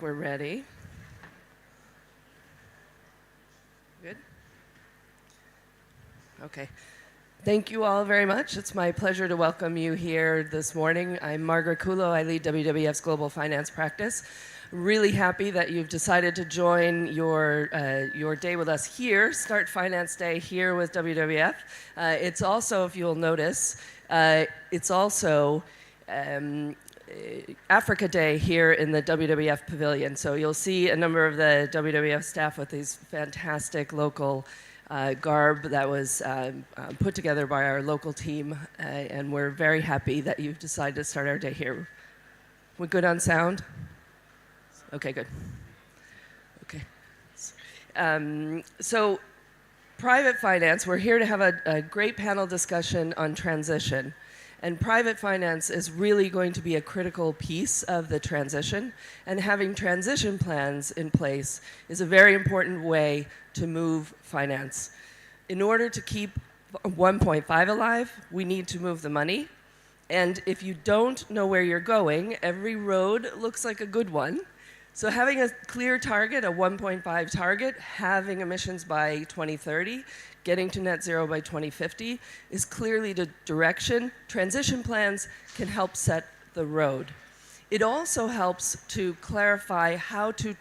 We're ready. Good? Okay. Thank you all very much. It's my pleasure to welcome you here this morning. I'm Margaret Kulo. I lead WWF's Global Finance Practice. Really happy that you've decided to join your day with us here, Start Finance Day here with WWF. It's also, if you'll notice, it's also Africa Day here in the WWF Pavilion. So you'll see a number of the WWF staff with these fantastic local garb that was put together by our local team, and we're very happy that you've decided to start our day here. We good on sound? Okay, good. Okay. So private finance, we're here to have a great panel discussion on transition. And private finance is really going to be a critical piece of the transition. And having transition plans in place is a very important way to move finance. In order to keep 1.5 alive, we need to move the money. And if you don't know where you're going, every road looks like a good one. So having a clear target, a 1.5 target, having emissions by 2030, getting to net zero by 2050 is clearly the direction. Transition plans can help set the road. It also helps to clarify how to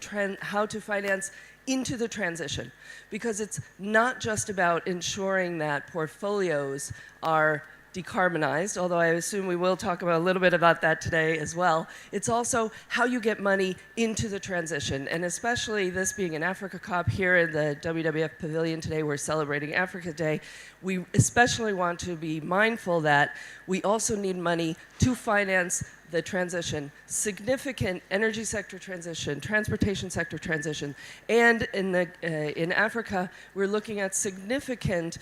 finance into the transition, because it's not just about ensuring that portfolios are decarbonized, although I assume we will talk about a little bit about that today as well. It's also how you get money into the transition, and especially this being an Africa COP here in the WWF Pavilion today, we're celebrating Africa Day. We especially want to be mindful that we also need money to finance the transition, significant energy sector transition, transportation sector transition, and in Africa, we're looking at significant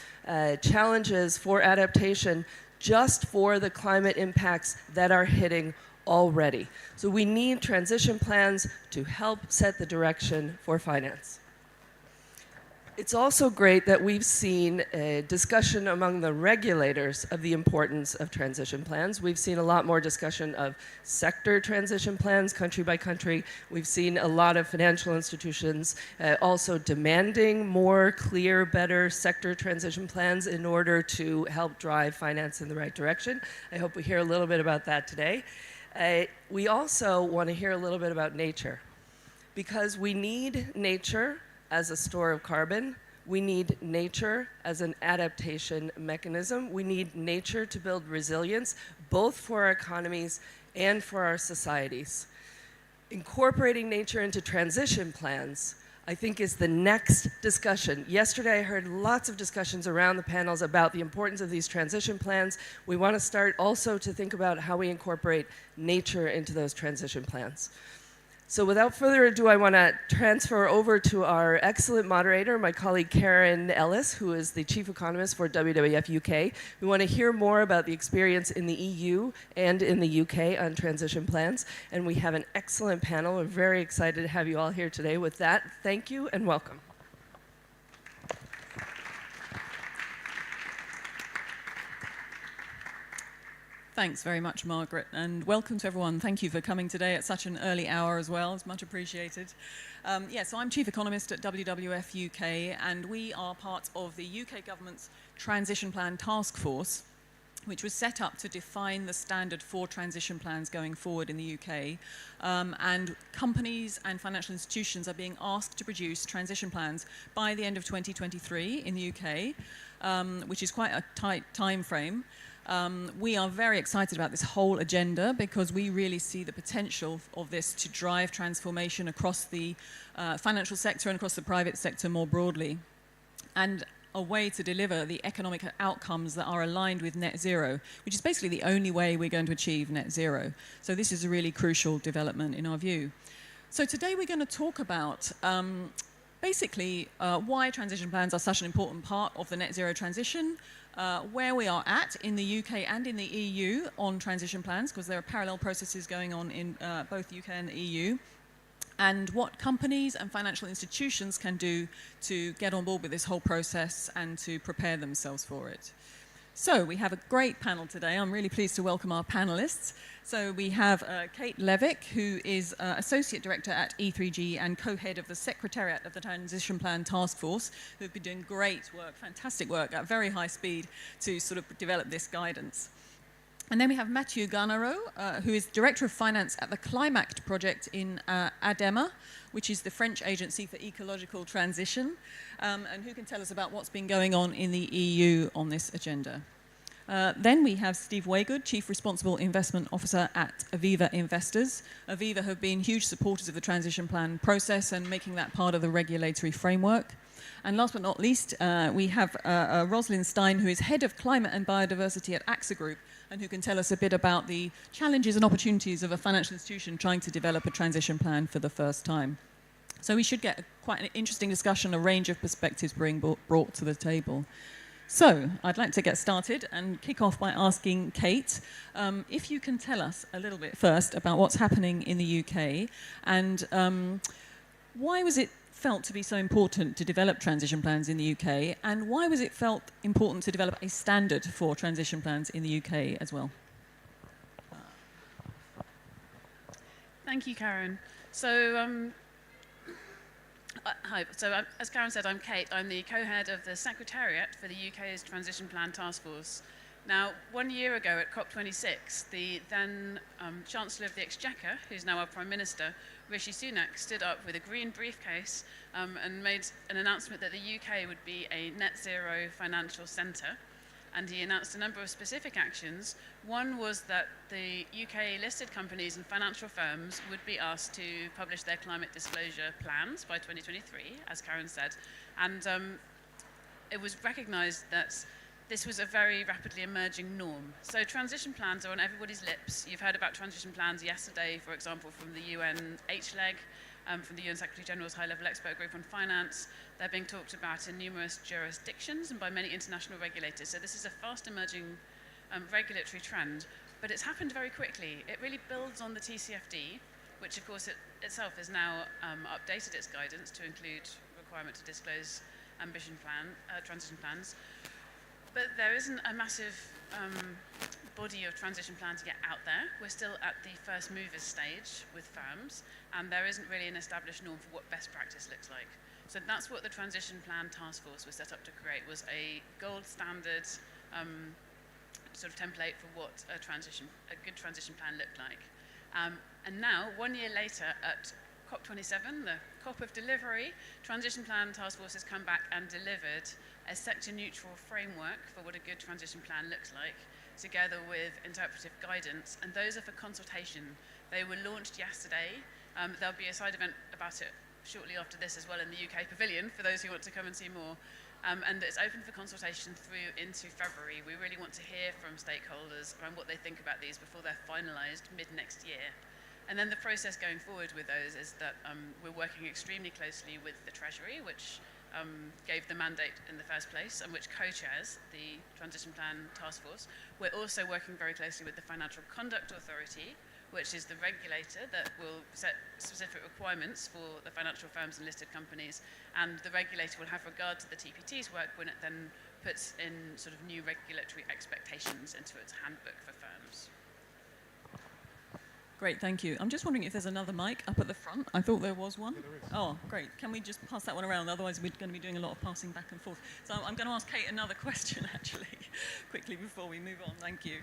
challenges for adaptation just for the climate impacts that are hitting already. So we need transition plans to help set the direction for finance. It's also great that we've seen a discussion among the regulators of the importance of transition plans. We've seen a lot more discussion of sector transition plans, country by country. We've seen a lot of financial institutions also demanding more clear, better sector transition plans in order to help drive finance in the right direction. I hope we hear a little bit about that today. We also want to hear a little bit about nature, because we need nature as a store of carbon. We need nature as an adaptation mechanism. We need nature to build resilience, both for our economies and for our societies. Incorporating nature into transition plans, I think, is the next discussion. Yesterday, I heard lots of discussions around the panels about the importance of these transition plans. We want to start also to think about how we incorporate nature into those transition plans. So without further ado, I want to transfer over to our excellent moderator, my colleague Karen Ellis, who is the chief economist for WWF UK. We want to hear more about the experience in the EU and in the UK on transition plans. And we have an excellent panel. We're very excited to have you all here today. With that, thank you and welcome. Thanks very much, Margaret, and welcome to everyone. Thank you for coming today at such an early hour as well. It's much appreciated. So I'm Chief Economist at WWF UK, and we are part of the UK Government's Transition Plan Task Force, which was set up to define the standard for transition plans going forward in the UK. And companies and financial institutions are being asked to produce transition plans by the end of 2023 in the UK, which is quite a tight time frame. We are very excited about this whole agenda because we really see the potential of this to drive transformation across the financial sector and across the private sector more broadly, and a way to deliver the economic outcomes that are aligned with net zero, which is basically the only way we're going to achieve net zero. So this is a really crucial development in our view. So today we're going to talk about basically why transition plans are such an important part of the net zero transition, where we are at in the UK and in the EU on transition plans, because there are parallel processes going on in both UK and the EU, and what companies and financial institutions can do to get on board with this whole process and to prepare themselves for it. So we have a great panel today. I'm really pleased to welcome our panelists. So we have Kate Levick, who is Associate Director at E3G and co-head of the Secretariat of the Transition Plan Task Force, who have been doing great work, fantastic work at very high speed to sort of develop this guidance. And then we have Mathieu Garnereau, who is Director of Finance at the Climact project in ADEMA, which is the French Agency for Ecological Transition, and who can tell us about what's been going on in the EU on this agenda. Then we have Steve Waygood, Chief Responsible Investment Officer at Aviva Investors. Aviva have been huge supporters of the transition plan process and making that part of the regulatory framework. And last but not least, we have Rosalind Stein, who is Head of Climate and Biodiversity at AXA Group, and who can tell us a bit about the challenges and opportunities of a financial institution trying to develop a transition plan for the first time. So we should get quite an interesting discussion, a range of perspectives being brought to the table. So I'd like to get started and kick off by asking Kate, if you can tell us a little bit first about what's happening in the UK, and why was it felt to be so important to develop transition plans in the UK, and why was it felt important to develop a standard for transition plans in the UK as well? Thank you, Karen. So, hi. So, as Karen said, I'm Kate. I'm the co-head of the Secretariat for the UK's Transition Plan Task Force. Now, 1 year ago at COP26, the then Chancellor of the Exchequer, who's now our Prime Minister, Rishi Sunak, stood up with a green briefcase and made an announcement that the UK would be a net zero financial centre. And he announced a number of specific actions. One was that the UK listed companies and financial firms would be asked to publish their climate disclosure plans by 2023, as Karen said. And it was recognised that this was a very rapidly emerging norm. So transition plans are on everybody's lips. You've heard about transition plans yesterday, for example, from the UN HLEG, from the UN Secretary General's High-Level Expert Group on Finance. They're being talked about in numerous jurisdictions and by many international regulators. So this is a fast-emerging regulatory trend, but it's happened very quickly. It really builds on the TCFD, which of course itself has now updated its guidance to include requirement to disclose transition plans. But there isn't a massive body of transition plans yet out there. We're still at the first movers stage with firms, and there isn't really an established norm for what best practice looks like. So that's what the Transition Plan Task Force was set up to create, was a gold standard sort of template for what a good transition plan looked like. And now, 1 year later at COP27, the COP of delivery, Transition Plan Task Force has come back and delivered a sector-neutral framework for what a good transition plan looks like, together with interpretive guidance, and those are for consultation. They were launched yesterday. There'll be a side event about it shortly after this as well in the UK Pavilion, for those who want to come and see more. And it's open for consultation through into February. We really want to hear from stakeholders around what they think about these before they're finalised mid-next year. And then the process going forward with those is that we're working extremely closely with the Treasury, which gave the mandate in the first place and which co-chairs the Transition Plan Task Force. We're also working very closely with the Financial Conduct Authority, which is the regulator that will set specific requirements for the financial firms and listed companies, and the regulator will have regard to the TPT's work when it then puts in sort of new regulatory expectations into its handbook for firms. Great, thank you. I'm just wondering if there's another mic up at the front. I thought there was one. Yeah, there is. Oh, great. Can we just pass that one around? Otherwise, we're going to be doing a lot of passing back and forth. So I'm going to ask Kate another question, actually, quickly before we move on. Thank you.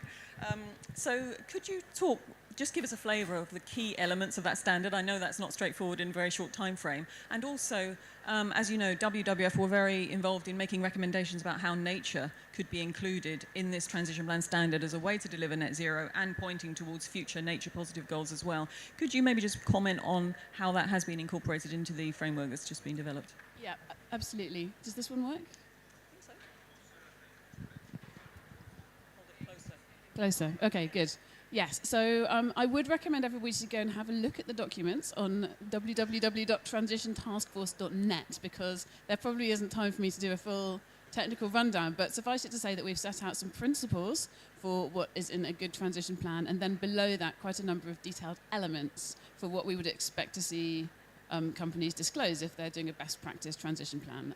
So could you just give us a flavour of the key elements of that standard? I know that's not straightforward in a very short time frame. And also, as you know, WWF were very involved in making recommendations about how nature could be included in this transition plan standard as a way to deliver net zero and pointing towards future nature positive goals as well. Could you maybe just comment on how that has been incorporated into the framework that's just been developed? Yeah, absolutely. Does this one work? Hold it closer. Closer. Okay, good. Yes, so I would recommend everybody to go and have a look at the documents on www.transitiontaskforce.net, because there probably isn't time for me to do a full technical rundown, but suffice it to say that we've set out some principles for what is in a good transition plan, and then below that quite a number of detailed elements for what we would expect to see companies disclose if they're doing a best practice transition plan.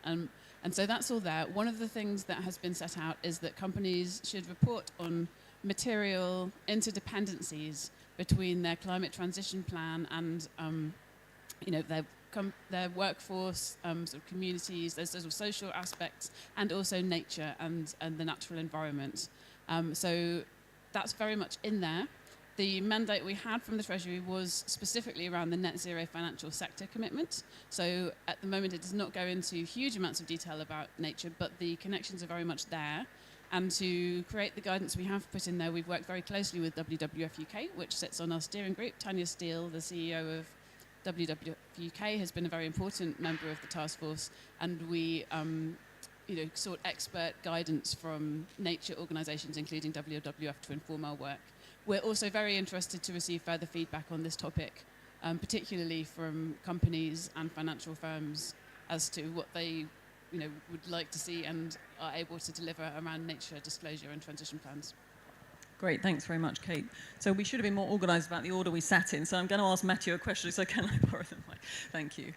And so that's all there. One of the things that has been set out is that companies should report on material interdependencies between their climate transition plan and their workforce, sort of communities, there's sort of social aspects, and also nature and the natural environment. So that's very much in there. The mandate we had from the Treasury was specifically around the net zero financial sector commitment. So at the moment, it does not go into huge amounts of detail about nature, but the connections are very much there. And to create the guidance we have put in there, we've worked very closely with WWF UK, which sits on our steering group. Tanya Steele, the CEO of WWF UK, has been a very important member of the task force, and we sought expert guidance from nature organisations, including WWF, to inform our work. We're also very interested to receive further feedback on this topic, particularly from companies and financial firms as to what they would like to see and are able to deliver around nature disclosure and transition plans. Great, thanks very much, Kate. So we should have been more organised about the order we sat in, so I'm going to ask Matthew a question, so can I borrow the mic? Thank you.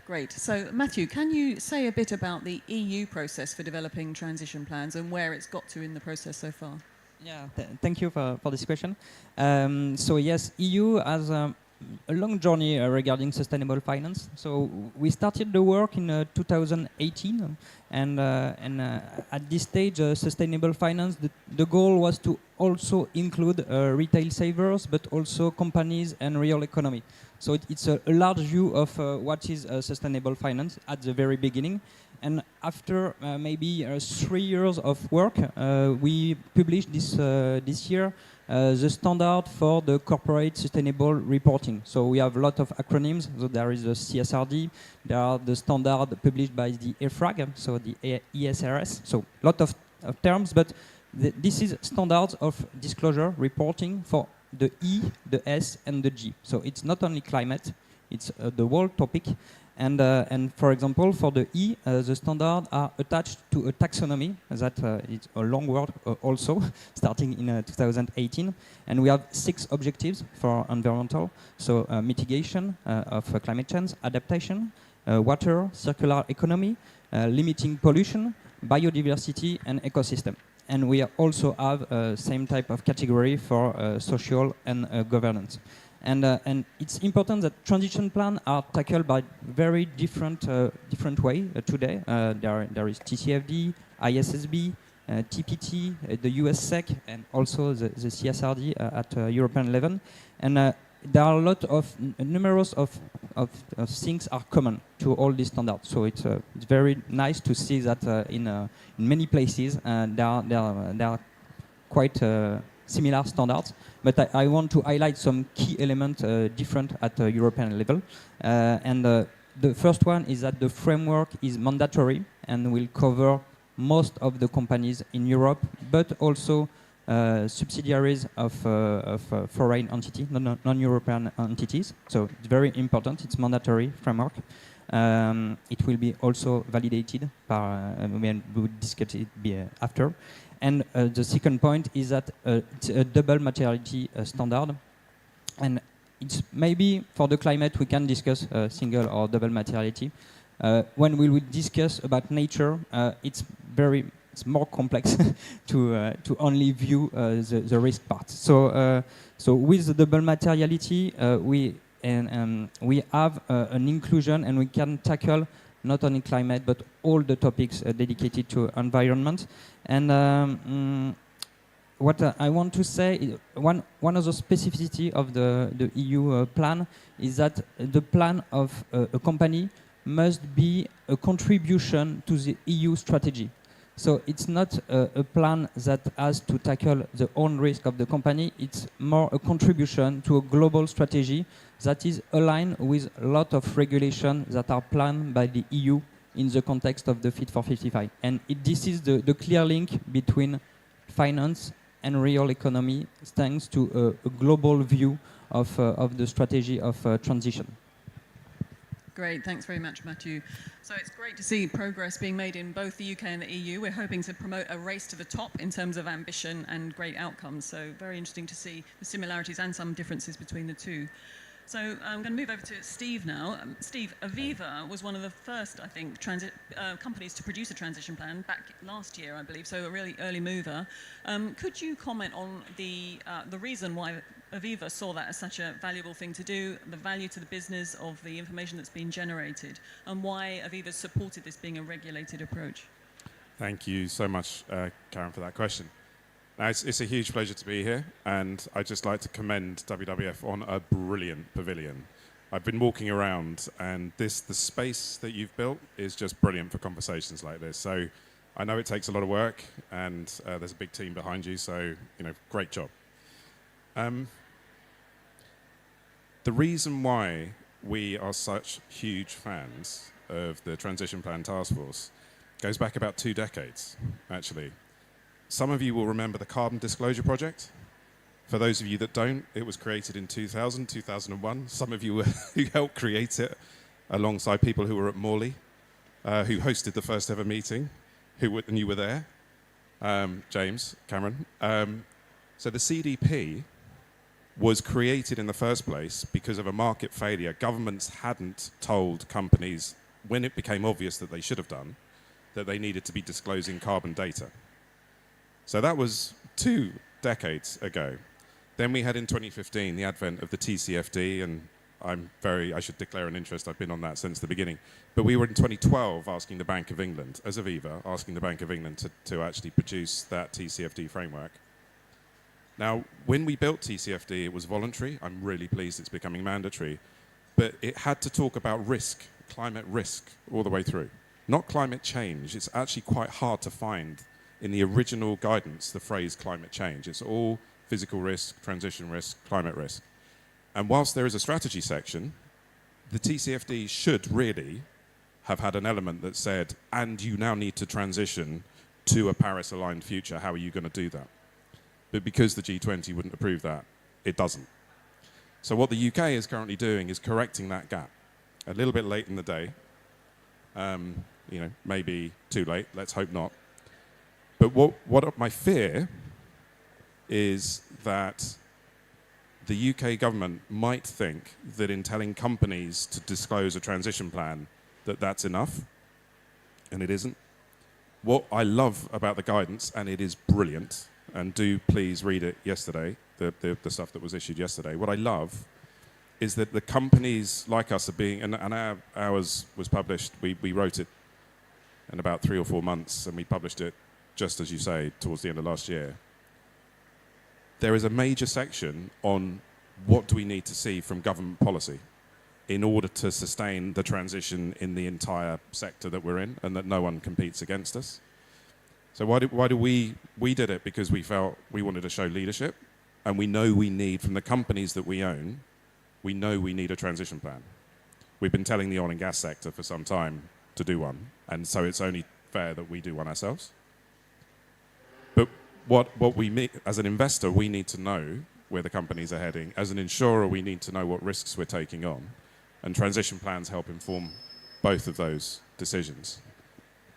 Great. So, Matthew, can you say a bit about the EU process for developing transition plans and where it's got to in the process so far? Yeah, thank you for this question. So yes, EU has a long journey regarding sustainable finance. So we started the work in 2018, and at this stage, sustainable finance, the goal was to also include retail savers, but also companies and real economy. So it's a large view of what is sustainable finance at the very beginning. And after maybe 3 years of work, we published this year the standard for the corporate sustainable reporting. So we have a lot of acronyms. So there is the CSRD, there are the standard published by the EFRAG, so the ESRS. So a lot of terms, but this is standards of disclosure reporting for the E, the S, and the G. So it's not only climate, it's the whole topic. And for example, for the E, the standards are attached to a taxonomy that is a long word also, starting in 2018. And we have 6 objectives for environmental. So mitigation of climate change, adaptation, water, circular economy, limiting pollution, biodiversity, and ecosystem. And we also have same type of category for social and governance. And it's important that transition plans are tackled by very different way today. There is TCFD, ISSB, TPT, the US SEC, and also the CSRD at European level. And there are a lot of numerous of things are common to all these standards. So it's very nice to see that in many places there are quite similar standards, but I want to highlight some key elements different at European level. The first one is that the framework is mandatory and will cover most of the companies in Europe, but also subsidiaries of foreign entities, non-European entities. So it's very important, it's mandatory framework. It will be also validated by, we will discuss it after. And the second point is that it's a double materiality standard. And it's maybe for the climate we can discuss single or double materiality. When we will discuss about nature, it's more complex to only view the risk part. So with the double materiality, we have an inclusion, and we can tackle not only climate but all the topics dedicated to environment. And what I want to say is one of the specificity of the EU plan is that the plan of a company must be a contribution to the EU strategy. So it's not a plan that has to tackle the own risk of the company. It's more a contribution to a global strategy that is aligned with a lot of regulations that are planned by the EU in the context of the Fit for 55. And this is the clear link between finance and real economy, thanks to a global view of the strategy of transition. Great, thanks very much, Matthew. So it's great to see progress being made in both the UK and the EU. We're hoping to promote a race to the top in terms of ambition and great outcomes. So very interesting to see the similarities and some differences between the two. So I'm going to move over to Steve now. Steve, Aviva was one of the first, I think, companies to produce a transition plan back last year, I believe, so a really early mover. Could you comment on the reason why Aviva saw that as such a valuable thing to do, the value to the business of the information that's been generated, and why Aviva supported this being a regulated approach? Thank you so much, Karen, for that question. Now, it's a huge pleasure to be here, and I'd just like to commend WWF on a brilliant pavilion. I've been walking around, and the space that you've built is just brilliant for conversations like this. So I know it takes a lot of work, and there's a big team behind you, so, great job. The reason why we are such huge fans of the Transition Plan Task Force goes back about 2 decades, actually. Some of you will remember the Carbon Disclosure Project. For those of you that don't, it was created in 2000, 2001. Some of you who helped create it alongside people who were at Morley, who hosted the first ever meeting, and you were there, James Cameron. So the CDP was created in the first place because of a market failure. Governments hadn't told companies, when it became obvious that they should have done, that they needed to be disclosing carbon data. So that was 2 decades ago. Then we had in 2015 the advent of the TCFD, and I should declare an interest, I've been on that since the beginning. But we were in 2012 asking the Bank of England, as Aviva, asking the Bank of England to actually produce that TCFD framework. Now, when we built TCFD, it was voluntary. I'm really pleased it's becoming mandatory. But it had to talk about risk, climate risk, all the way through. Not climate change. It's actually quite hard to find in the original guidance the phrase climate change. It's all physical risk, transition risk, climate risk. And whilst there is a strategy section, the TCFD should really have had an element that said, and you now need to transition to a Paris-aligned future. How are you going to do that? But because the G20 wouldn't approve that, it doesn't. So what the UK is currently doing is correcting that gap. A little bit late in the day, maybe too late, let's hope not. But what my fear is that the UK government might think that in telling companies to disclose a transition plan, that that's enough, and it isn't. What I love about the guidance, and it is brilliant, and do please read it yesterday, the stuff that was issued yesterday. What I love is that the companies like us are being, and ours was published, we wrote it in about 3 or 4 months, and we published it, just as you say, towards the end of last year. There is a major section on what do we need to see from government policy in order to sustain the transition in the entire sector that we're in, and that no one competes against us. So why do we did it because we felt we wanted to show leadership, and we know we need, from the companies that we own, we know we need a transition plan. We've been telling the oil and gas sector for some time to do one, and so it's only fair that we do one ourselves. But what we need, as an investor, we need to know where the companies are heading. As an insurer, we need to know what risks we're taking on, and transition plans help inform both of those decisions.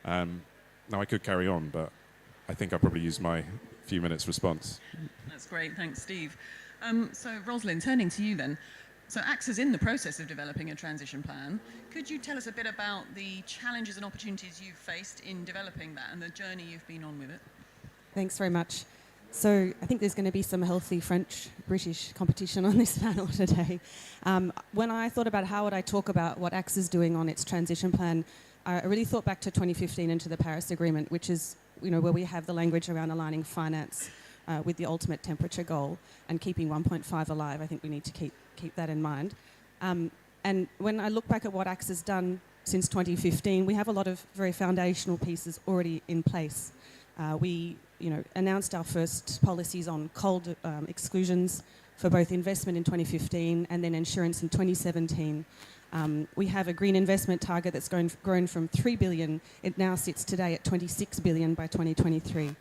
Now, I could carry on, but I think I'll probably use my few minutes response. That's great. Thanks, Steve. So, Rosalind, turning to you then. So, AXA's in the process of developing a transition plan. Could you tell us a bit about the challenges and opportunities you've faced in developing that and the journey you've been on with it? Thanks very much. So I think there's going to be some healthy French-British competition on this panel today. When I thought about how would I talk about what AXA's doing on its transition plan, I really thought back to 2015 and to the Paris Agreement, which is where we have the language around aligning finance with the ultimate temperature goal and keeping 1.5 alive. I think we need to keep that in mind. And when I look back at what AXA's done since 2015, we have a lot of very foundational pieces already in place. We announced our first policies on coal exclusions for both investment in 2015 and then insurance in 2017. We have a green investment target that's grown from 3 billion. It now sits today at 26 billion by 2023.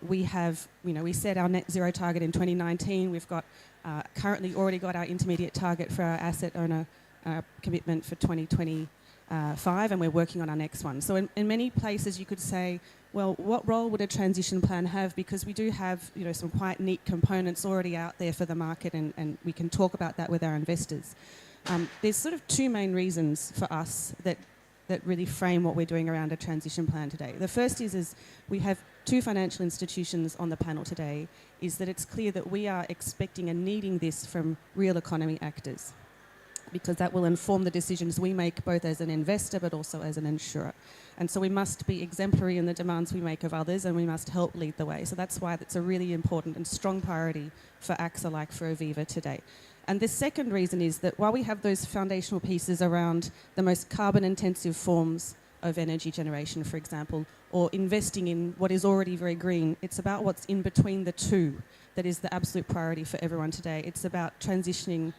We set our net zero target in 2019. We've got currently already got our intermediate target for our asset owner commitment for 2020 5, and we're working on our next one. So in many places you could say, well, what role would a transition plan have? Because we do have some quite neat components already out there for the market, and we can talk about that with our investors. There's sort of two main reasons for us that really frame what we're doing around a transition plan today. The first is we have two financial institutions on the panel today, is that it's clear that we are expecting and needing this from real economy actors, because that will inform the decisions we make both as an investor but also as an insurer. And so we must be exemplary in the demands we make of others, and we must help lead the way. So that's why that's a really important and strong priority for AXA, like for Aviva today. And the second reason is that while we have those foundational pieces around the most carbon-intensive forms of energy generation, for example, or investing in what is already very green, it's about what's in between the two that is the absolute priority for everyone today. It's about transitioning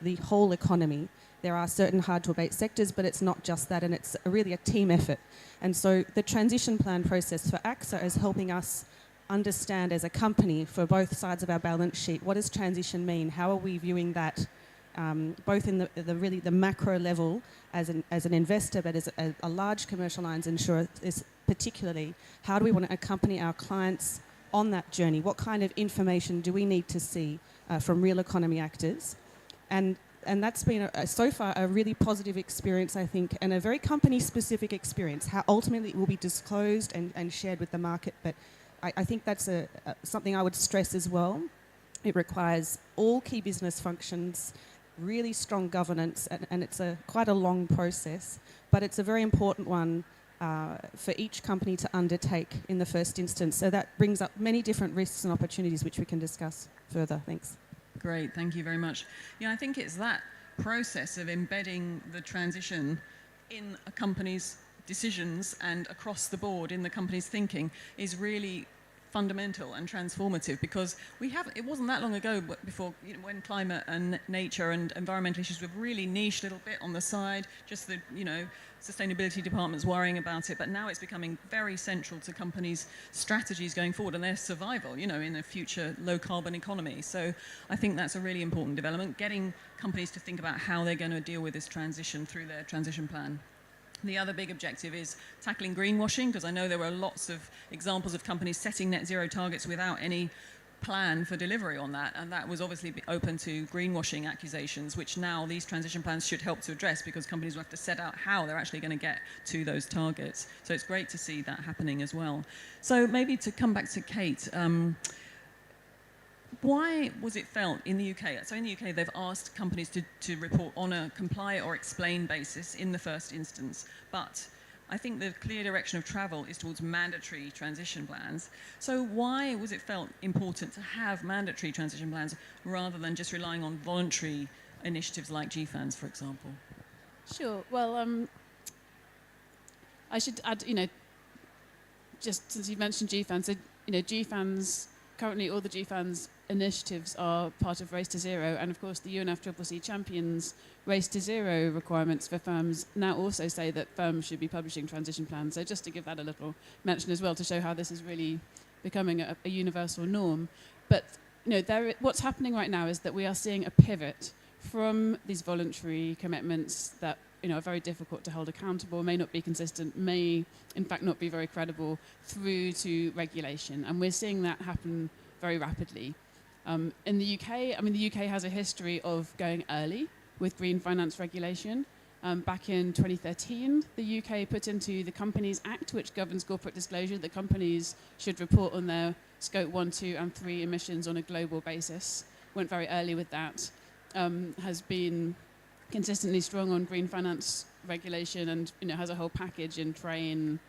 the whole economy. There are certain hard-to-abate sectors, but it's not just that, and it's really a team effort. And so the transition plan process for AXA is helping us understand as a company for both sides of our balance sheet, what does transition mean? How are we viewing that, both in the macro level as an investor, but as a large commercial lines insurer, is particularly how do we want to accompany our clients on that journey? What kind of information do we need to see from real economy actors? And that's been so far a really positive experience, I think, and a very company-specific experience. How ultimately it will be disclosed and shared with the market, but I think that's something I would stress as well. It requires all key business functions, really strong governance, and it's quite a long process, but it's a very important one for each company to undertake in the first instance. So that brings up many different risks and opportunities which we can discuss further. Thanks. Great, thank you very much. I think it's that process of embedding the transition in a company's decisions and across the board in the company's thinking is really fundamental and transformative, because it wasn't that long ago before when climate and nature and environmental issues were really niche little bit on the side, just the sustainability departments worrying about it, but now it's becoming very central to companies' strategies going forward and their survival, in a future low carbon economy. So I think that's a really important development, getting companies to think about how they're going to deal with this transition through their transition plan. The other big objective is tackling greenwashing, because I know there were lots of examples of companies setting net zero targets without any plan for delivery on that, and that was obviously open to greenwashing accusations, which now these transition plans should help to address, because companies will have to set out how they're actually going to get to those targets. So it's great to see that happening as well. So maybe to come back to Kate, why was it felt in the UK? So in the UK, they've asked companies to report on a comply or explain basis in the first instance. But I think the clear direction of travel is towards mandatory transition plans. So why was it felt important to have mandatory transition plans rather than just relying on voluntary initiatives like GFANZ, for example? Sure. Well, I should add, just since you mentioned GFANZ, so, GFANZ, currently all the GFANZ initiatives are part of Race to Zero, and of course the UNFCCC champions Race to Zero requirements for firms now also say that firms should be publishing transition plans. So just to give that a little mention as well, to show how this is really becoming a universal norm. But what's happening right now is that we are seeing a pivot from these voluntary commitments that are very difficult to hold accountable, may not be consistent, may in fact not be very credible, through to regulation. And we're seeing that happen very rapidly. In the UK, the UK has a history of going early with green finance regulation. Back in 2013, the UK put into the Companies Act, which governs corporate disclosure, that companies should report on their scope 1, 2 and 3 emissions on a global basis. Went very early with that. Has been consistently strong on green finance regulation, and has a whole package in train,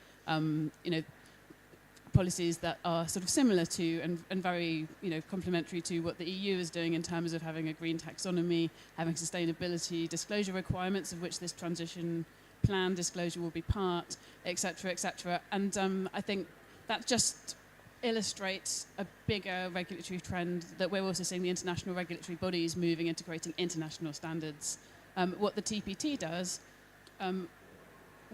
policies that are sort of similar to and very complementary to what the EU is doing in terms of having a green taxonomy, having sustainability disclosure requirements, of which this transition plan disclosure will be part, etc., etc. And I think that just illustrates a bigger regulatory trend that we're also seeing the international regulatory bodies moving into creating international standards. What the TPT does,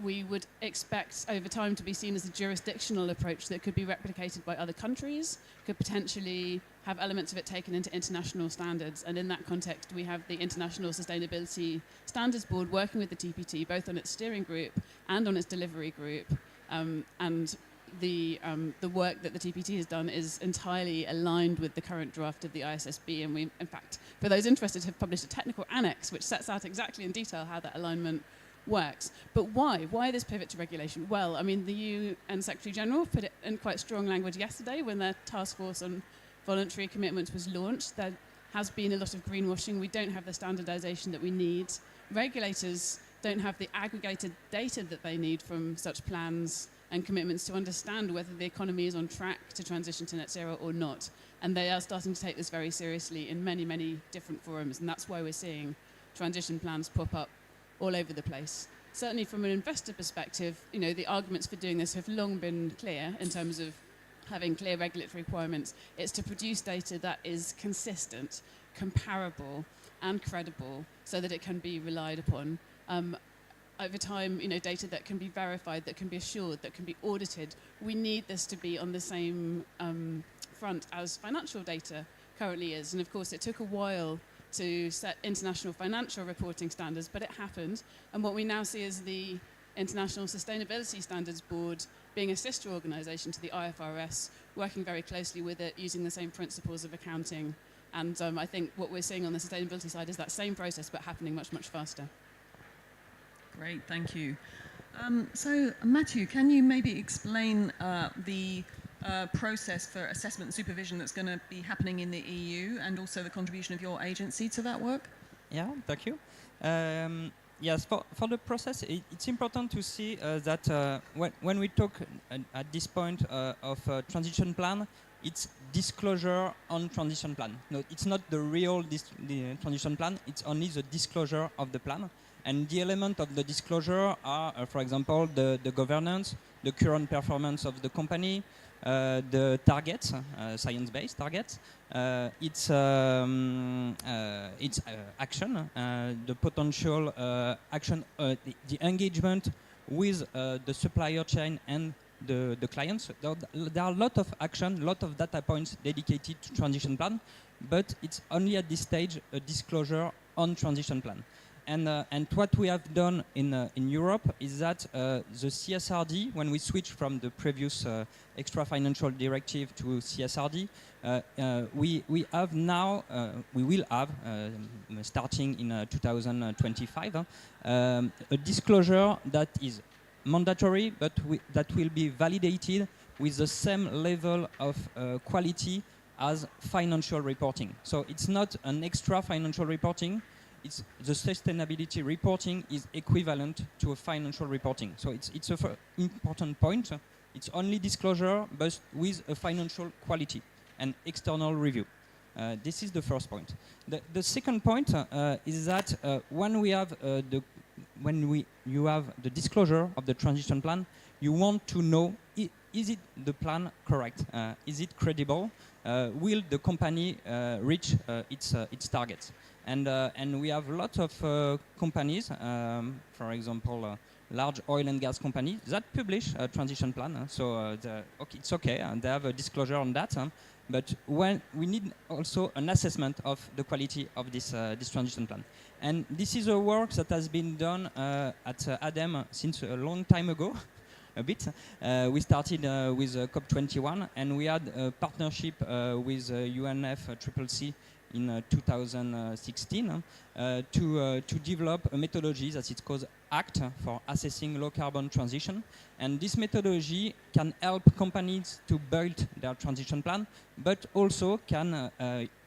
we would expect over time to be seen as a jurisdictional approach that could be replicated by other countries, could potentially have elements of it taken into international standards. And in that context, we have the International Sustainability Standards Board working with the TPT, both on its steering group and on its delivery group. And the work that the TPT has done is entirely aligned with the current draft of the ISSB. And we, in fact, for those interested, have published a technical annex which sets out exactly in detail how that alignment works. But why? Why this pivot to regulation? Well, I mean, the UN Secretary General put it in quite strong language yesterday when their task force on voluntary commitments was launched. There has been a lot of greenwashing. We don't have the standardization that we need. Regulators don't have the aggregated data that they need from such plans and commitments to understand whether the economy is on track to transition to net zero or not. And they are starting to take this very seriously in many, many different forums. And that's why we're seeing transition plans pop up all over the place. Certainly from an investor perspective, you know, the arguments for doing this have long been clear in terms of having clear regulatory requirements. It's to produce data that is consistent, comparable, and credible so that it can be relied upon. Over time, you know, data that can be verified, that can be assured, that can be audited. We need this to be on the same front as financial data currently is. And of course, it took a while to set international financial reporting standards, but it happened. And what we now see is the International Sustainability Standards Board being a sister organisation to the IFRS, working very closely with it, using the same principles of accounting. And I think what we're seeing on the sustainability side is that same process, but happening much, much faster. Great, thank you. So, Matthew, can you maybe explain the process for assessment and supervision that's going to be happening in the EU and also the contribution of your agency to that work? Yeah, thank you. Yes, for the process, it's important to see that when we talk at this point of transition plan, it's disclosure on transition plan. No, it's not the real the transition plan, it's only the disclosure of the plan. And the element of the disclosure are, for example, the governance, the current performance of the company, the targets, science-based targets, its action, the potential action, the engagement with the supplier chain and the clients. There are a lot of action, a lot of data points dedicated to transition plan, but it's only at this stage a disclosure on transition plan. And what we have done in Europe is that the CSRD, when we switch from the previous extra financial directive to CSRD, we have now, we will have, starting in 2025, a disclosure that is mandatory, but that will be validated with the same level of quality as financial reporting. So it's not an extra financial reporting. It's the sustainability reporting is equivalent to a financial reporting. So it's an important point. It's only disclosure, but with a financial quality and external review. This is the first point. The second point is that when we have you have the disclosure of the transition plan, you want to know, is it the plan correct? Is it credible? Will the company reach its targets? And we have lots of companies, for example, large oil and gas companies that publish a transition plan. So it's okay, and they have a disclosure on that. But when we need also an assessment of the quality of this transition plan. And this is a work that has been done at ADEME since a long time ago. A bit. We started with COP21, and we had a partnership with UNFCCC in 2016 to develop a methodology that is called ACT for assessing low carbon transition. And this methodology can help companies to build their transition plan, but also can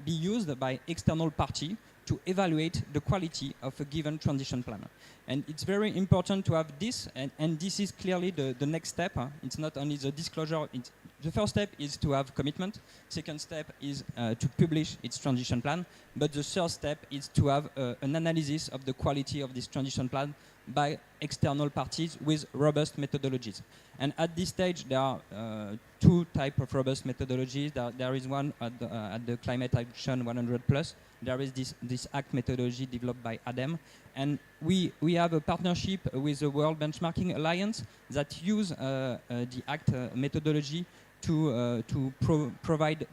be used by external parties to evaluate the quality of a given transition plan. And it's very important to have this, and this is clearly the next step. It's not only the disclosure, the first step is to have commitment, second step is to publish its transition plan, but the third step is to have an analysis of the quality of this transition plan by external parties with robust methodologies. And at this stage, there are two types of robust methodologies. There is one at the Climate Action 100+. There is this ACT methodology developed by ADEME. And we have a partnership with the World Benchmarking Alliance that use the ACT methodology to provide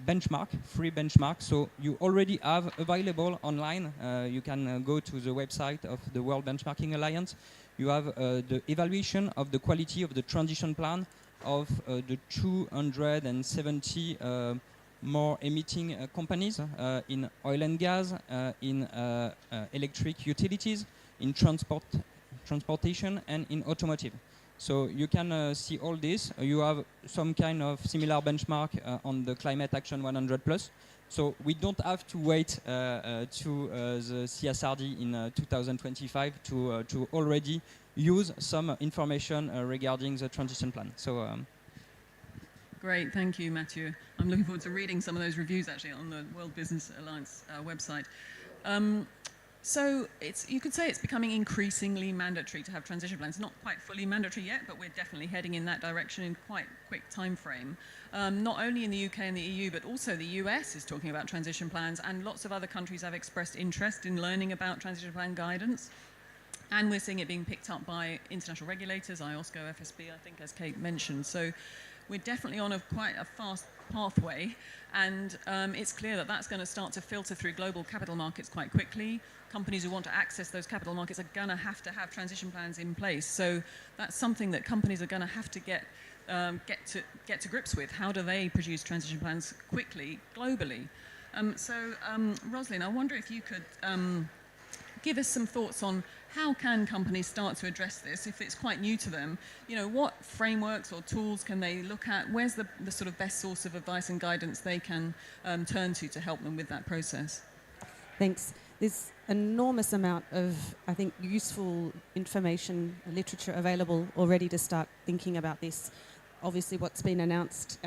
free benchmark. So you already have available online. You can go to the website of the World Benchmarking Alliance. You have the evaluation of the quality of the transition plan of the 270 more emitting companies in oil and gas, in electric utilities, in transportation, and in automotive. So you can see all this. You have some kind of similar benchmark on the Climate Action 100+. So we don't have to wait to the CSRD in 2025 to already use some information regarding the transition plan. So. Great, thank you, Mathieu. I'm looking forward to reading some of those reviews actually on the World Business Alliance website. So you could say it's becoming increasingly mandatory to have transition plans. Not quite fully mandatory yet, but we're definitely heading in that direction in quite quick time frame. Not only in the UK and the EU, but also the US is talking about transition plans, and lots of other countries have expressed interest in learning about transition plan guidance. And we're seeing it being picked up by international regulators, IOSCO, FSB, I think, as Kate mentioned. So we're definitely on quite a fast pathway, and it's clear that that's going to start to filter through global capital markets quite quickly. Companies who want to access those capital markets are going to have transition plans in place. So that's something that companies are going to have to get to grips with. How do they produce transition plans quickly, globally? Rosalind, I wonder if you could give us some thoughts on how can companies start to address this if it's quite new to them? You know, what frameworks or tools can they look at? Where's the sort of best source of advice and guidance they can turn to help them with that process? Thanks. There's enormous amount of, I think, useful information, literature available already to start thinking about this. Obviously, what's been announced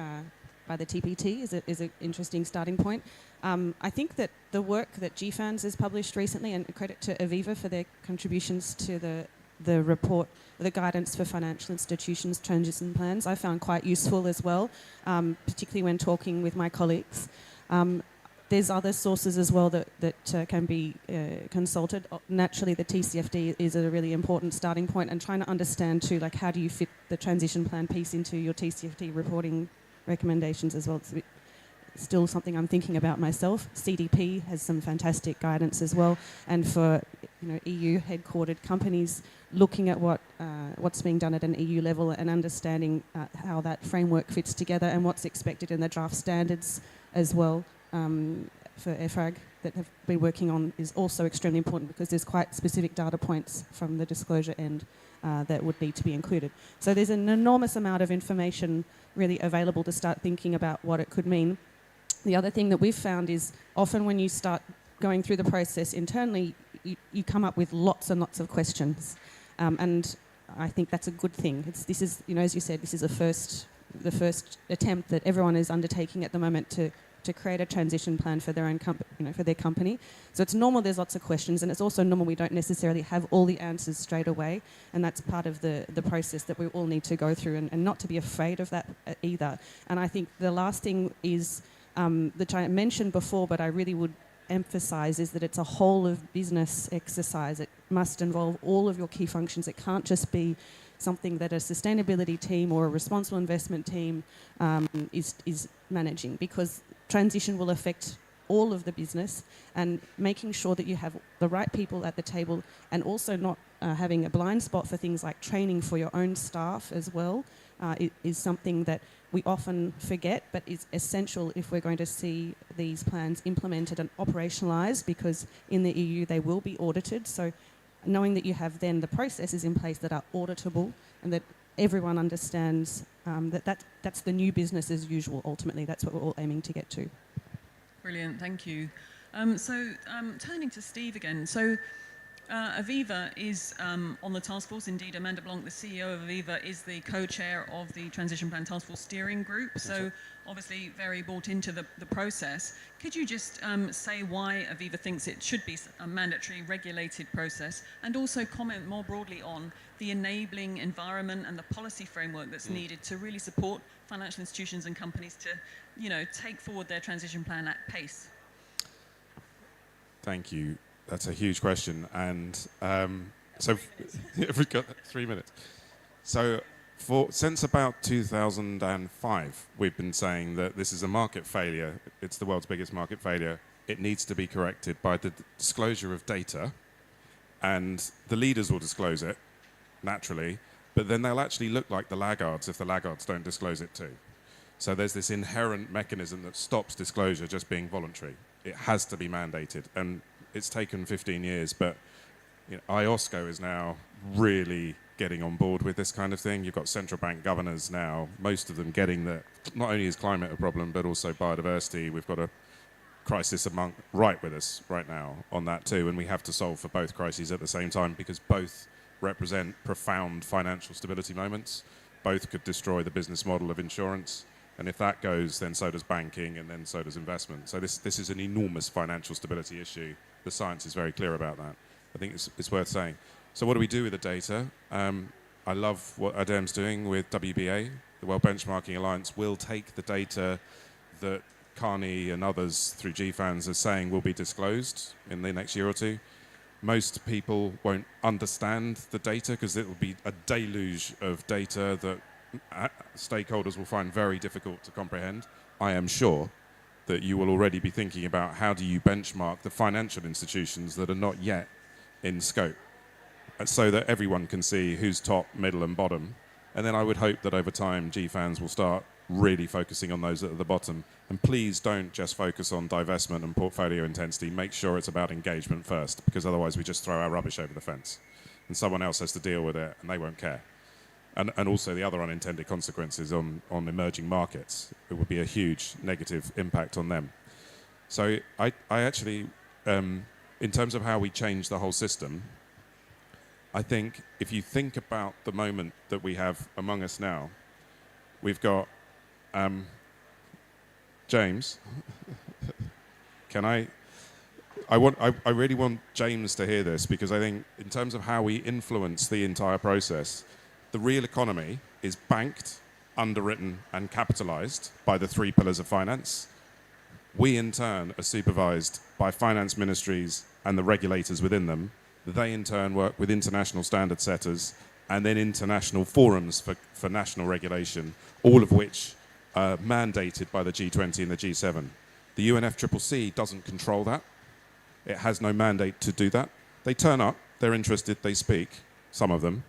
by the TPT is an interesting starting point. I think that the work that GFANZ has published recently, and credit to Aviva for their contributions to the report, the guidance for financial institutions transition plans, I found quite useful as well, particularly when talking with my colleagues. There's other sources as well that can be consulted. Naturally, the TCFD is a really important starting point, and trying to understand too, like, how do you fit the transition plan piece into your TCFD reporting recommendations as well. It's still something I'm thinking about myself. CDP has some fantastic guidance as well, and for EU headquartered companies looking at what's being done at an EU level and understanding how that framework fits together and what's expected in the draft standards as well. For EFRAG that have been working on is also extremely important, because there's quite specific data points from the disclosure end that would need to be included. So there's an enormous amount of information really available to start thinking about what it could mean. The other thing that we've found is often when you start going through the process internally, you come up with lots and lots of questions. And I think that's a good thing. This is, as you said, this is the first attempt that everyone is undertaking at the moment to create a transition plan for their own for their company. So it's normal there's lots of questions, and it's also normal we don't necessarily have all the answers straight away, and that's part of the process that we all need to go through, and not to be afraid of that either. And I think the last thing is, that I mentioned before, but I really would emphasize, is that it's a whole of business exercise. It must involve all of your key functions. It can't just be something that a sustainability team or a responsible investment team is managing, because transition will affect all of the business, and making sure that you have the right people at the table, and also not having a blind spot for things like training for your own staff as well is something that we often forget, but is essential if we're going to see these plans implemented and operationalised, because in the EU they will be audited. So knowing that you have then the processes in place that are auditable, and that everyone understands that's the new business as usual. Ultimately, that's what we're all aiming to get to. Brilliant, thank you. Turning to Steve again. So Aviva is on the task force. Indeed, Amanda Blanc, the CEO of Aviva, is the co-chair of the Transition Plan Task Force Steering Group. So obviously very bought into the process. Could you just say why Aviva thinks it should be a mandatory regulated process, and also comment more broadly on the enabling environment and the policy framework that's needed to really support financial institutions and companies to, take forward their transition plan at pace? Thank you. That's a huge question. And so we've got 3 minutes. So Since about 2005, we've been saying that this is a market failure. It's the world's biggest market failure. It needs to be corrected by the disclosure of data, and the leaders will disclose it, naturally, but then they'll actually look like the laggards if the laggards don't disclose it too. So there's this inherent mechanism that stops disclosure just being voluntary. It has to be mandated, and it's taken 15 years, but IOSCO is now really getting on board with this kind of thing. You've got central bank governors now, most of them getting that not only is climate a problem, but also biodiversity. We've got a crisis right with us right now on that too, and we have to solve for both crises at the same time because both represent profound financial stability moments. Both could destroy the business model of insurance, and if that goes, then so does banking, and then so does investment. So this is an enormous financial stability issue. The science is very clear about that. I think it's worth saying. So what do we do with the data? I love what Adem's doing with WBA. The World Benchmarking Alliance will take the data that Carney and others through GFANZ are saying will be disclosed in the next year or two. Most people won't understand the data because it will be a deluge of data that stakeholders will find very difficult to comprehend. I am sure that you will already be thinking about how do you benchmark the financial institutions that are not yet in scope, so that everyone can see who's top, middle and bottom. And then I would hope that over time GFANZ will start really focusing on those that are at the bottom. And please don't just focus on divestment and portfolio intensity. Make sure it's about engagement first, because otherwise we just throw our rubbish over the fence and someone else has to deal with it and they won't care. And also the other unintended consequences on emerging markets. It would be a huge negative impact on them. So I actually, in terms of how we change the whole system, I think if you think about the moment that we have among us now, we've got James. Can I really want James to hear this, because I think in terms of how we influence the entire process, the real economy is banked, underwritten and capitalized by the three pillars of finance. We in turn are supervised by finance ministries and the regulators within them. They in turn work with international standard setters and then international forums for national regulation, all of which are mandated by the G20 and the G7. The UNFCCC doesn't control that. It has no mandate to do that. They turn up, they're interested, they speak, some of them,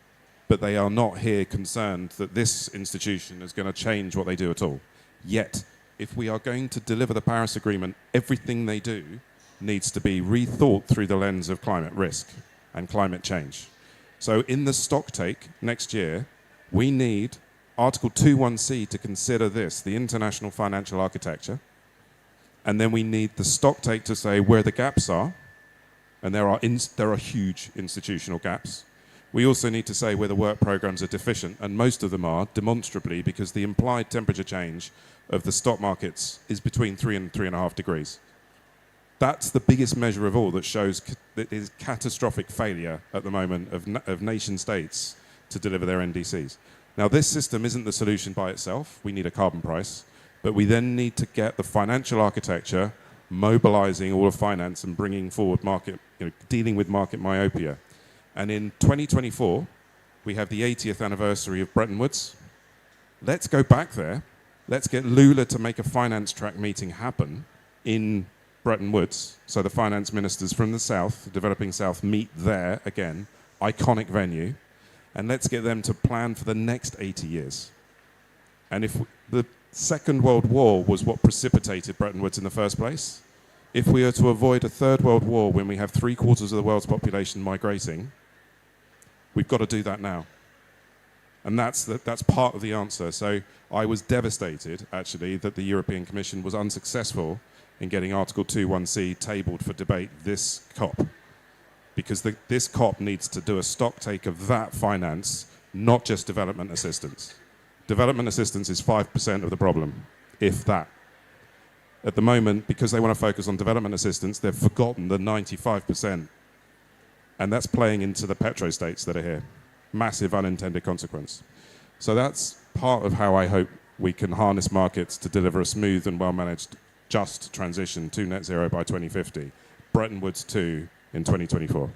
but they are not here concerned that this institution is going to change what they do at all. Yet, if we are going to deliver the Paris Agreement, everything they do needs to be rethought through the lens of climate risk and climate change. So in the stock take next year, we need Article 2.1c to consider this, the international financial architecture, and then we need the stock take to say where the gaps are, and there are huge institutional gaps. We also need to say where the work programs are deficient, and most of them are, demonstrably, because the implied temperature change of the stock markets is between 3 and 3.5 degrees. That's the biggest measure of all that shows that there is catastrophic failure at the moment of nation states to deliver their NDCs. Now, this system isn't the solution by itself. We need a carbon price. But we then need to get the financial architecture mobilizing all of finance and bringing forward market, dealing with market myopia. And in 2024, we have the 80th anniversary of Bretton Woods. Let's go back there. Let's get Lula to make a finance track meeting happen in Bretton Woods, so the finance ministers from the South, the developing South, meet there again, iconic venue, and let's get them to plan for the next 80 years. And if the Second World War was what precipitated Bretton Woods in the first place, if we are to avoid a Third World War when we have 3/4 of the world's population migrating, we've got to do that now. And that's part of the answer. So I was devastated, actually, that the European Commission was unsuccessful in getting Article 2.1c tabled for debate this COP. Because this COP needs to do a stock take of that finance, not just development assistance. Development assistance is 5% of the problem, if that. At the moment, because they want to focus on development assistance, they've forgotten the 95%. And that's playing into the petrostates that are here. Massive unintended consequence. So that's part of how I hope we can harness markets to deliver a smooth and well-managed just transition to net zero by 2050. Bretton Woods 2 in 2024.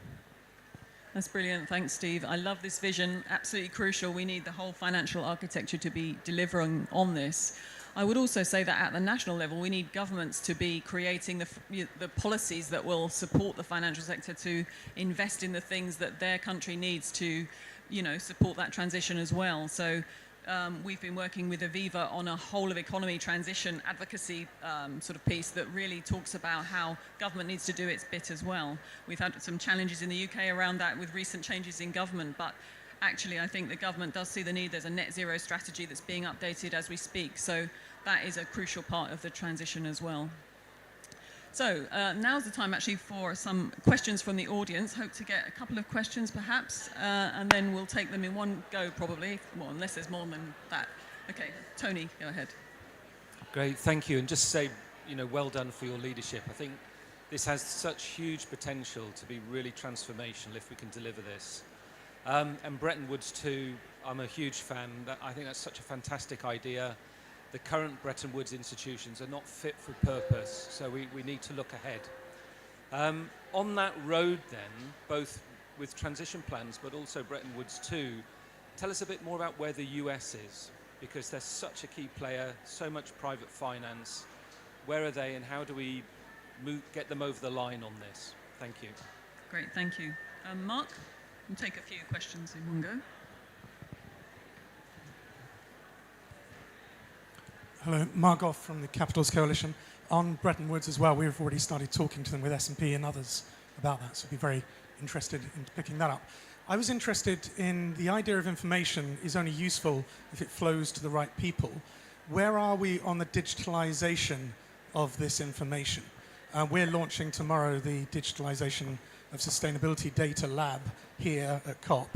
That's brilliant. Thanks, Steve. I love this vision. Absolutely crucial. We need the whole financial architecture to be delivering on this. I would also say that at the national level, we need governments to be creating the policies that will support the financial sector to invest in the things that their country needs to, support that transition as well. So we've been working with Aviva on a whole of economy transition advocacy sort of piece that really talks about how government needs to do its bit as well. We've had some challenges in the UK around that with recent changes in government, but actually I think the government does see the need. There's a net zero strategy that's being updated as we speak. So that is a crucial part of the transition as well. So now's the time actually for some questions from the audience. Hope to get a couple of questions perhaps, and then we'll take them in one go probably, well, unless there's more than that. Okay, Tony, go ahead. Great, thank you. And just say, well done for your leadership. I think this has such huge potential to be really transformational if we can deliver this. And Bretton Woods too, I'm a huge fan. I think that's such a fantastic idea. The current Bretton Woods institutions are not fit for purpose, so we need to look ahead. On that road then, both with transition plans but also Bretton Woods 2, tell us a bit more about where the US is, because they're such a key player, so much private finance. Where are they and how do we get them over the line on this? Thank you. Great, thank you. Mark, we'll take a few questions in one go. Hello, Mark Goff from the Capitals Coalition. On Bretton Woods as well, we've already started talking to them with S&P and others about that, so I'd be very interested in picking that up. I was interested in the idea of information is only useful if it flows to the right people. Where are we on the digitalization of this information? We're launching tomorrow the digitalization of sustainability data lab here at COP,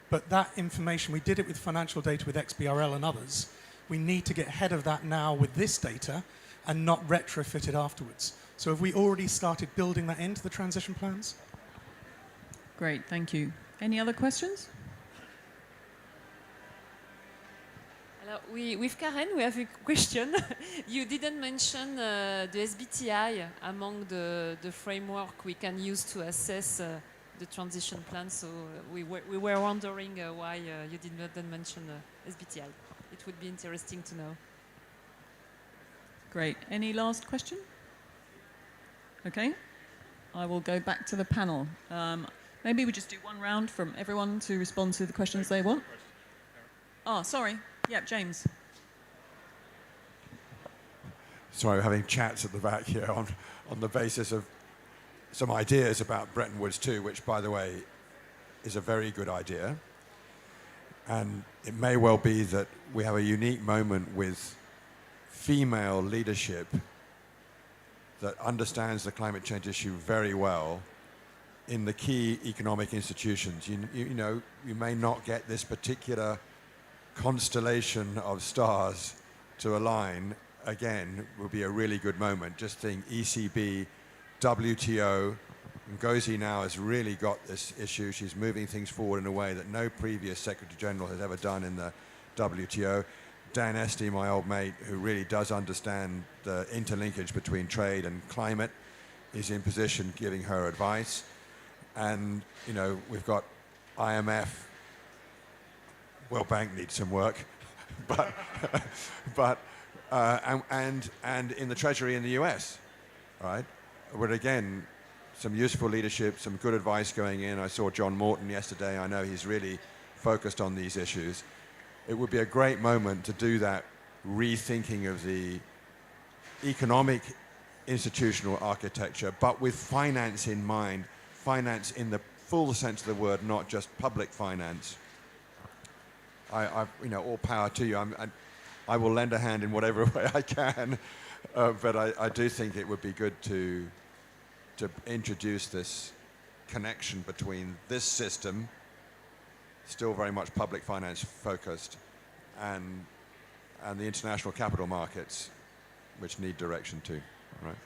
but that information, we did it with financial data with XBRL and others. We need to get ahead of that now with this data and not retrofit it afterwards. So have we already started building that into the transition plans? Great, thank you. Any other questions? Alors, with Karen, we have a question. You didn't mention the SBTI among the framework we can use to assess the transition plan, so we were wondering why you did not mention SBTI. It would be interesting to know. Great. Any last question? Okay. I will go back to the panel. Maybe we just do one round from everyone to respond to the questions they want. Oh, sorry. Yep, James. Sorry, we're having chats at the back here on the basis of some ideas about Bretton Woods 2, which, by the way, is a very good idea. And it may well be that we have a unique moment with female leadership that understands the climate change issue very well in the key economic institutions. You may not get this particular constellation of stars to align. Again, will be a really good moment. Just think ECB, WTO, Ngozi now has really got this issue. She's moving things forward in a way that no previous Secretary General has ever done in the WTO. Dan Esty, my old mate, who really does understand the interlinkage between trade and climate, is in position giving her advice. And, we've got IMF. World Bank needs some work, and in the Treasury in the US, right? But again, some useful leadership, some good advice going in. I saw John Morton yesterday. I know he's really focused on these issues. It would be a great moment to do that rethinking of the economic institutional architecture, but with finance in mind, finance in the full sense of the word, not just public finance. All power to you. I will lend a hand in whatever way I can, but I do think it would be good to introduce this connection between this system, still very much public finance focused, and the international capital markets, which need direction too. Right?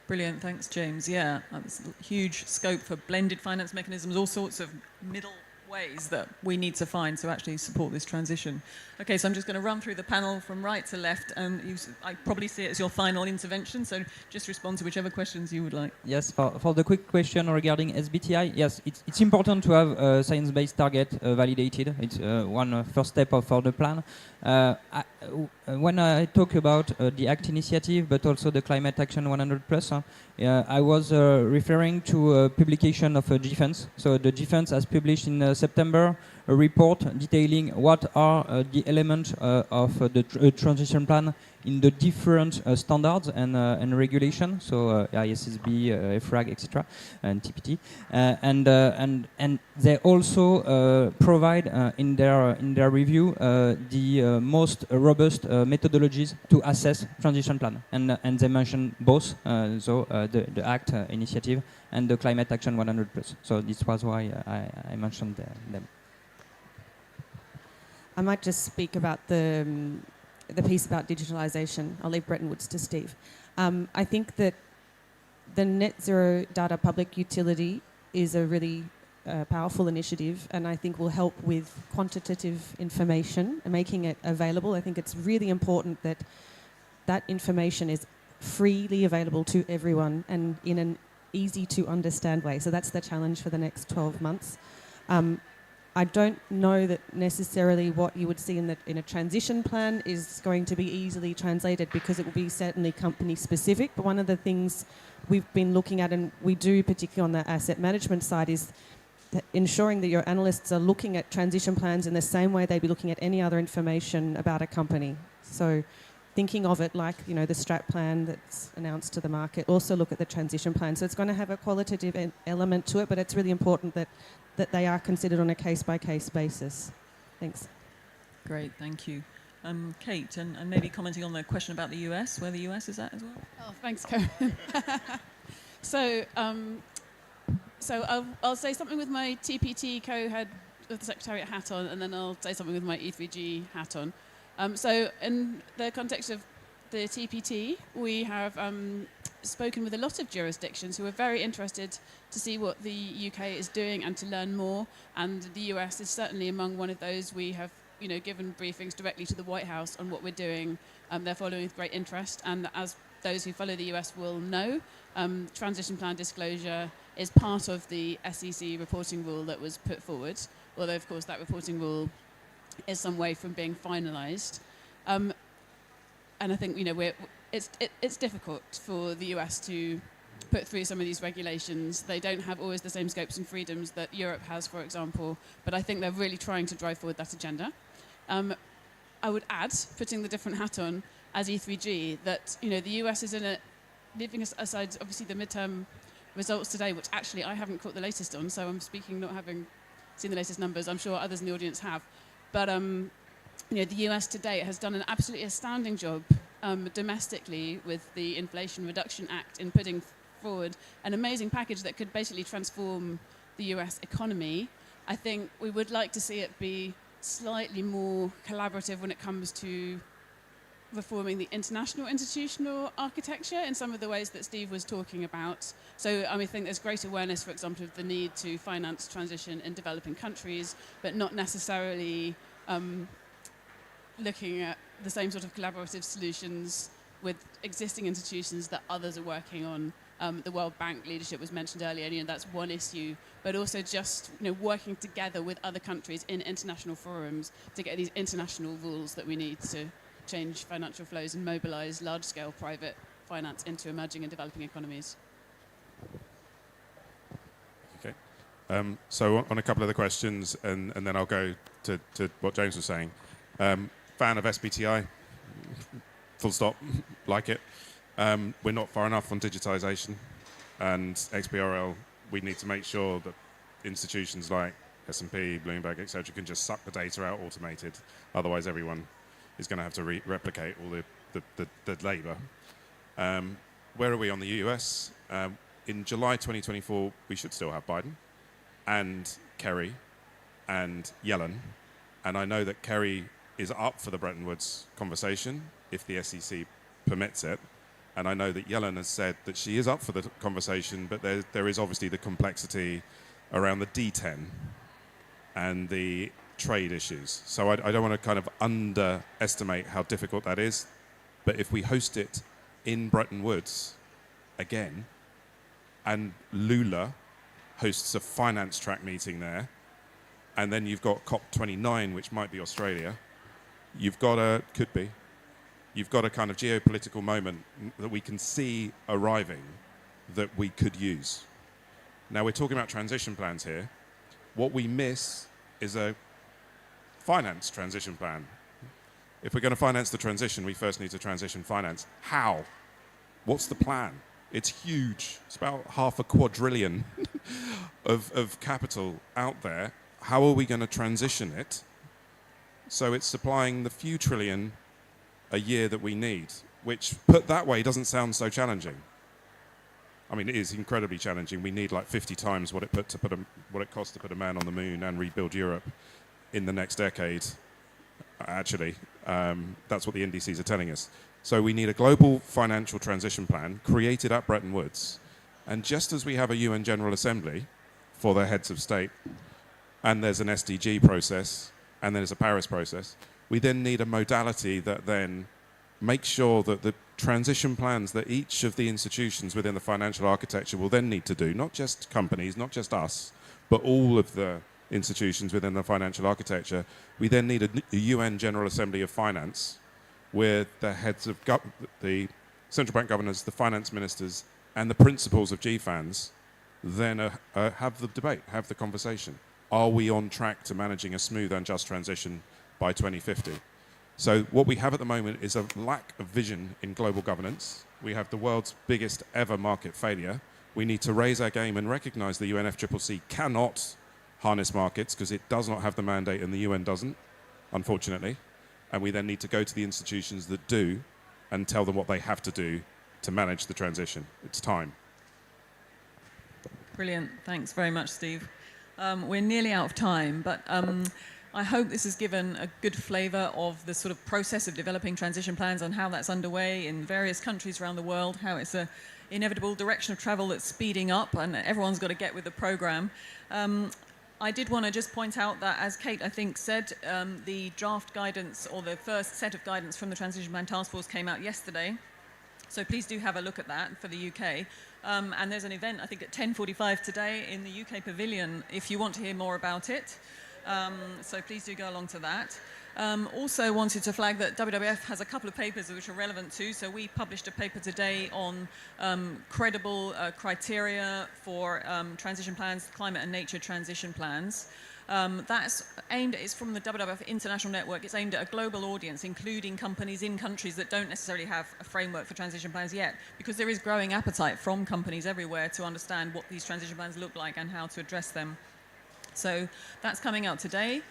Brilliant, thanks, James. Yeah, that's huge scope for blended finance mechanisms, all sorts of middle ways that we need to find to actually support this transition. Okay, so I'm just going to run through the panel from right to left, and I probably see it as your final intervention, so just respond to whichever questions you would like. Yes, for the quick question regarding SBTI, yes, it's important to have a science-based target validated. It's one first step for the plan. When I talk about the ACT initiative, but also the Climate Action 100+, I was referring to a publication of GFENS. So the GFENS has published in September a report detailing what are the elements of the transition plan in the different standards and regulation. So ISSB, EFRAG, etc., and TPT, and they also provide in their review the most robust methodologies to assess transition plan, and they mention both the ACT initiative and the Climate Action 100+. So this was why I mentioned them. I might just speak about the piece about digitalisation. I'll leave Bretton Woods to Steve. I think that the net zero data public utility is a really powerful initiative, and I think will help with quantitative information and making it available. I think it's really important that that information is freely available to everyone and in an easy to understand way. So that's the challenge for the next 12 months. I don't know that necessarily what you would see in a transition plan is going to be easily translated, because it will be certainly company specific. But one of the things we've been looking at, and we do particularly on the asset management side, is that ensuring that your analysts are looking at transition plans in the same way they'd be looking at any other information about a company. So thinking of it like, you know, the strat plan that's announced to the market, also look at the transition plan. So it's going to have a qualitative element to it, but it's really important that they are considered on a case-by-case basis. Thanks. Great, thank you. Kate, and maybe commenting on the question about the US, where the US is at as well. Oh, thanks, Karen. So I'll say something with my TPT co-head of the Secretariat hat on, and then I'll say something with my E3G hat on. So in the context of the TPT, we have spoken with a lot of jurisdictions who are very interested to see what the UK is doing and to learn more. And the US is certainly among one of those. We have, you know, given briefings directly to the White House on what we're doing. They're following with great interest. And as those who follow the US will know, transition plan disclosure is part of the SEC reporting rule that was put forward. Although, of course, that reporting rule is some way from being finalised. And I think, you know, it's difficult for the US to put through some of these regulations. They don't have always the same scopes and freedoms that Europe has, for example, but I think they're really trying to drive forward that agenda. I would add, putting the different hat on as E3G, that, you know, the US is in a, leaving aside obviously the midterm results today, which actually I haven't caught the latest on, so I'm speaking not having seen the latest numbers. I'm sure others in the audience have. But you know, the US today has done an absolutely astounding job domestically with the Inflation Reduction Act in putting forward an amazing package that could basically transform the US economy. I think we would like to see it be slightly more collaborative when it comes to reforming the international institutional architecture in some of the ways that Steve was talking about. So I think there's great awareness, for example, of the need to finance transition in developing countries, but not necessarily looking at the same sort of collaborative solutions with existing institutions that others are working on. The World Bank leadership was mentioned earlier, and, you know, that's one issue, but also just, you know, working together with other countries in international forums to get these international rules that we need to change financial flows and mobilize large-scale private finance into emerging and developing economies. Okay. So on a couple of the questions, and then I'll go to what James was saying. Fan of SBTI, full stop, like it. We're not far enough on digitisation, and XBRL, we need to make sure that institutions like S&P, Bloomberg, etc. can just suck the data out automated. Otherwise, everyone is going to have to replicate all the labour. Where are we on the US? In July 2024, we should still have Biden and Kerry and Yellen. And I know that Kerry is up for the Bretton Woods conversation if the SEC permits it. And I know that Yellen has said that she is up for the conversation, but there is obviously the complexity around the D10 and the trade issues. So I don't want to kind of underestimate how difficult that is. But if we host it in Bretton Woods again, and Lula hosts a finance track meeting there, and then you've got COP29, which might be Australia, you've got a kind of geopolitical moment that we can see arriving that we could use. Now, we're talking about transition plans here. What we miss is a finance transition plan. If we're going to finance the transition, we first need to transition finance. How? What's the plan? It's huge. It's about $500 quadrillion of capital out there. How are we going to transition it so it's supplying the few trillion a year that we need, which, put that way, doesn't sound so challenging. I mean, it is incredibly challenging. We need like 50 times what it costs to put a man on the moon and rebuild Europe in the next decade. Actually, that's what the indices are telling us. So we need a global financial transition plan created at Bretton Woods. And just as we have a UN General Assembly for the heads of state, and there's an SDG process, and there's a Paris process, we then need a modality that then makes sure that the transition plans that each of the institutions within the financial architecture will then need to do, not just companies, not just us, but all of the institutions within the financial architecture, we then need a UN General Assembly of Finance where the heads of the central bank governors, the finance ministers, and the principals of GFANZ then have the debate, have the conversation. Are we on track to managing a smooth and just transition by 2050? So what we have at the moment is a lack of vision in global governance. We have the world's biggest ever market failure. We need to raise our game and recognize the UNFCCC cannot harness markets because it does not have the mandate and the UN doesn't, unfortunately. And we then need to go to the institutions that do and tell them what they have to do to manage the transition. It's time. Brilliant. Thanks very much, Steve. We're nearly out of time, but I hope this has given a good flavour of the sort of process of developing transition plans and how that's underway in various countries around the world, how it's an inevitable direction of travel that's speeding up and everyone's got to get with the programme. I did want to just point out that, as Kate, I think, said, the draft guidance or the first set of guidance from the Transition Plan Task Force came out yesterday. So please do have a look at that for the UK. And there's an event, I think, at 10:45 today in the UK Pavilion if you want to hear more about it. So please do go along to that. Also wanted to flag that WWF has a couple of papers which are relevant too. So we published a paper today on credible criteria for transition plans, climate and nature transition plans. It's from the WWF International Network. It's aimed at a global audience, including companies in countries that don't necessarily have a framework for transition plans yet, because there is growing appetite from companies everywhere to understand what these transition plans look like and how to address them. So that's coming out today.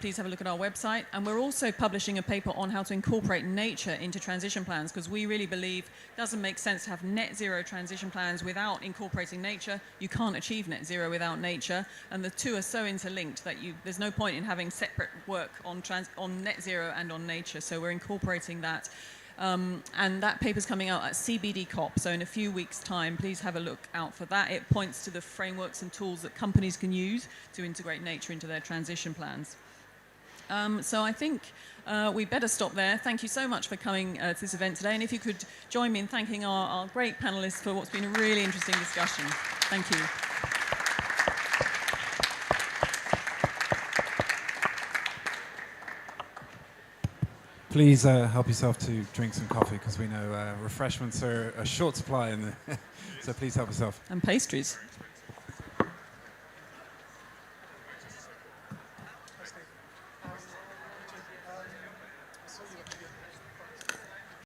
Please have a look at our website. And we're also publishing a paper on how to incorporate nature into transition plans, because we really believe it doesn't make sense to have net zero transition plans without incorporating nature. You can't achieve net zero without nature. And the two are so interlinked that there's no point in having separate work on net zero and on nature. So we're incorporating that. And that paper's coming out at CBD COP, so in a few weeks' time, please have a look out for that. It points to the frameworks and tools that companies can use to integrate nature into their transition plans. So I think we better stop there. Thank you so much for coming to this event today, and if you could join me in thanking our great panelists for what's been a really interesting discussion. Thank you. Please help yourself to drink some coffee, because we know refreshments are a short supply, so please help yourself. And pastries.